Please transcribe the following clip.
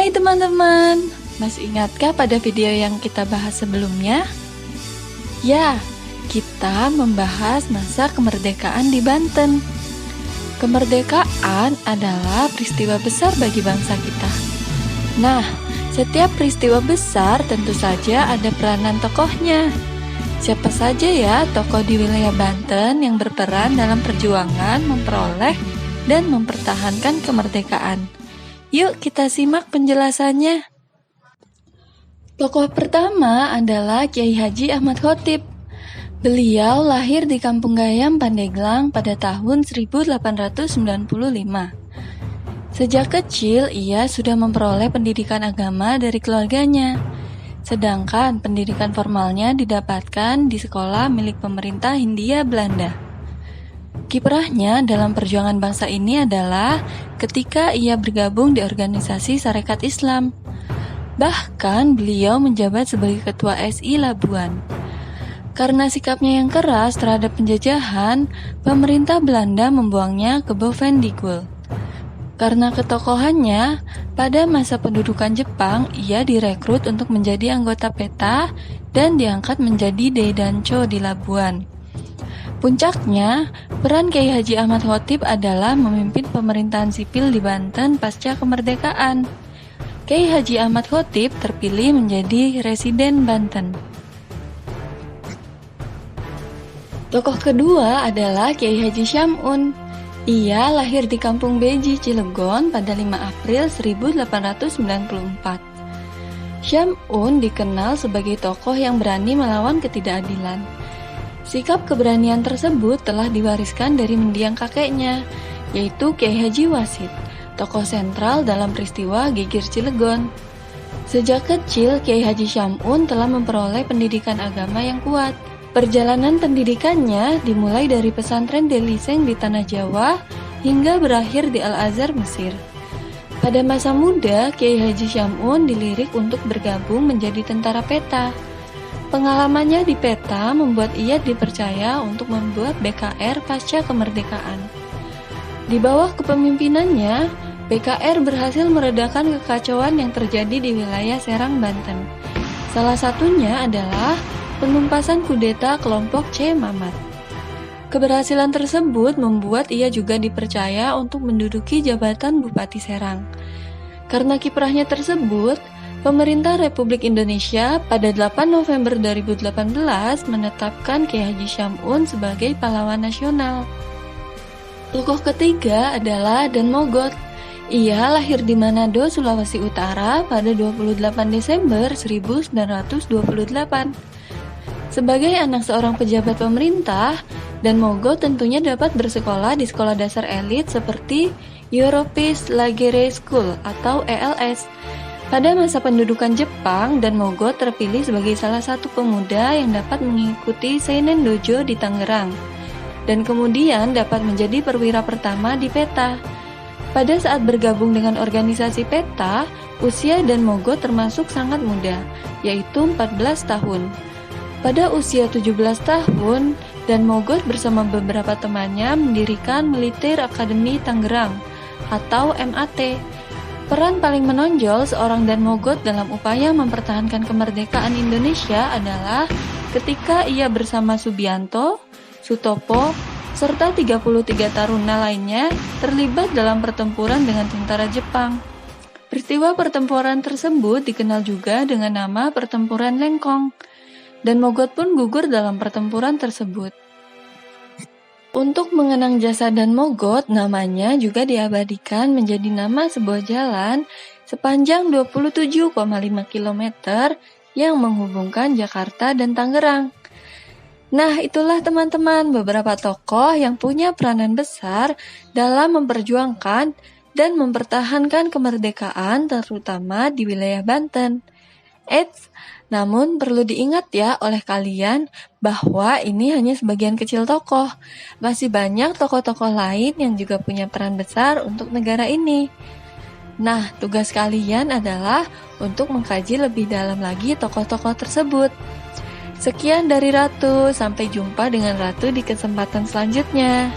Hai teman-teman, masih ingatkah pada video yang kita bahas sebelumnya? Ya, kita membahas masa kemerdekaan di Banten. Kemerdekaan adalah peristiwa besar bagi bangsa kita. Nah, setiap peristiwa besar tentu saja ada peranan tokohnya. Siapa saja ya tokoh di wilayah Banten yang berperan dalam perjuangan memperoleh dan mempertahankan kemerdekaan? Yuk kita simak penjelasannya. Tokoh pertama adalah Kiai Haji Ahmad Khottib. Beliau lahir di Kampung Gayam, Pandeglang pada tahun 1895. Sejak kecil ia sudah memperoleh pendidikan agama dari keluarganya. Sedangkan pendidikan formalnya didapatkan di sekolah milik pemerintah Hindia Belanda. Kiprahnya dalam perjuangan bangsa ini adalah ketika ia bergabung di organisasi Sarekat Islam. Bahkan beliau menjabat sebagai ketua SI Labuan. Karena sikapnya yang keras terhadap penjajahan, pemerintah Belanda membuangnya ke Bovendigul. Karena ketokohannya, pada masa pendudukan Jepang, ia direkrut untuk menjadi anggota PETA dan diangkat menjadi Daidancho di Labuan. Puncaknya, peran Kiai Haji Ahmad Khottib adalah memimpin pemerintahan sipil di Banten pasca kemerdekaan. Kiai Haji Ahmad Khottib terpilih menjadi Residen Banten. Tokoh kedua adalah Kiai Haji Syamun. Ia lahir di Kampung Beji, Cilegon pada 5 April 1894. Syamun dikenal sebagai tokoh yang berani melawan ketidakadilan. Sikap keberanian tersebut telah diwariskan dari mendiang kakeknya, yaitu Kiai Haji Wasid, tokoh sentral dalam peristiwa Geger Cilegon. Sejak kecil, Kiai Haji Syamun telah memperoleh pendidikan agama yang kuat. Perjalanan pendidikannya dimulai dari pesantren Deliseng di Tanah Jawa hingga berakhir di Al-Azhar, Mesir. Pada masa muda, Kiai Haji Syamun dilirik untuk bergabung menjadi tentara PETA. Pengalamannya di PETA membuat ia dipercaya untuk membuat BKR pasca kemerdekaan. Di bawah kepemimpinannya, BKR berhasil meredakan kekacauan yang terjadi di wilayah Serang, Banten. Salah satunya adalah penumpasan kudeta kelompok C. Mamat. Keberhasilan tersebut membuat ia juga dipercaya untuk menduduki jabatan Bupati Serang. Karena kiprahnya tersebut, pemerintah Republik Indonesia pada 8 November 2018 menetapkan Kiai Haji Syamun sebagai pahlawan nasional. Tokoh ketiga adalah Dan Mogot. Ia lahir di Manado, Sulawesi Utara pada 28 Desember 1928. Sebagai anak seorang pejabat pemerintah, Dan Mogot tentunya dapat bersekolah di sekolah dasar elit seperti Europese Lagere School atau ELS. Pada masa pendudukan Jepang, Dan Mogot terpilih sebagai salah satu pemuda yang dapat mengikuti Seinen Dojo di Tangerang, dan kemudian dapat menjadi perwira pertama di PETA. Pada saat bergabung dengan organisasi PETA, usia Dan Mogot termasuk sangat muda, yaitu 14 tahun. Pada usia 17 tahun, Dan Mogot bersama beberapa temannya mendirikan Military Academy Tangerang atau MAT. Peran paling menonjol seorang Dan Mogot dalam upaya mempertahankan kemerdekaan Indonesia adalah ketika ia bersama Subianto, Sutopo, serta 33 taruna lainnya terlibat dalam pertempuran dengan tentara Jepang. Peristiwa pertempuran tersebut dikenal juga dengan nama Pertempuran Lengkong. Dan Mogot pun gugur dalam pertempuran tersebut. Untuk mengenang jasa Dan Mogot, namanya juga diabadikan menjadi nama sebuah jalan sepanjang 27,5 km yang menghubungkan Jakarta dan Tangerang. Nah, itulah teman-teman beberapa tokoh yang punya peranan besar dalam memperjuangkan dan mempertahankan kemerdekaan terutama di wilayah Banten. Namun perlu diingat ya oleh kalian bahwa ini hanya sebagian kecil tokoh. Masih banyak tokoh-tokoh lain yang juga punya peran besar untuk negara ini. Nah, tugas kalian adalah untuk mengkaji lebih dalam lagi tokoh-tokoh tersebut. Sekian dari Ratu, sampai jumpa dengan Ratu di kesempatan selanjutnya.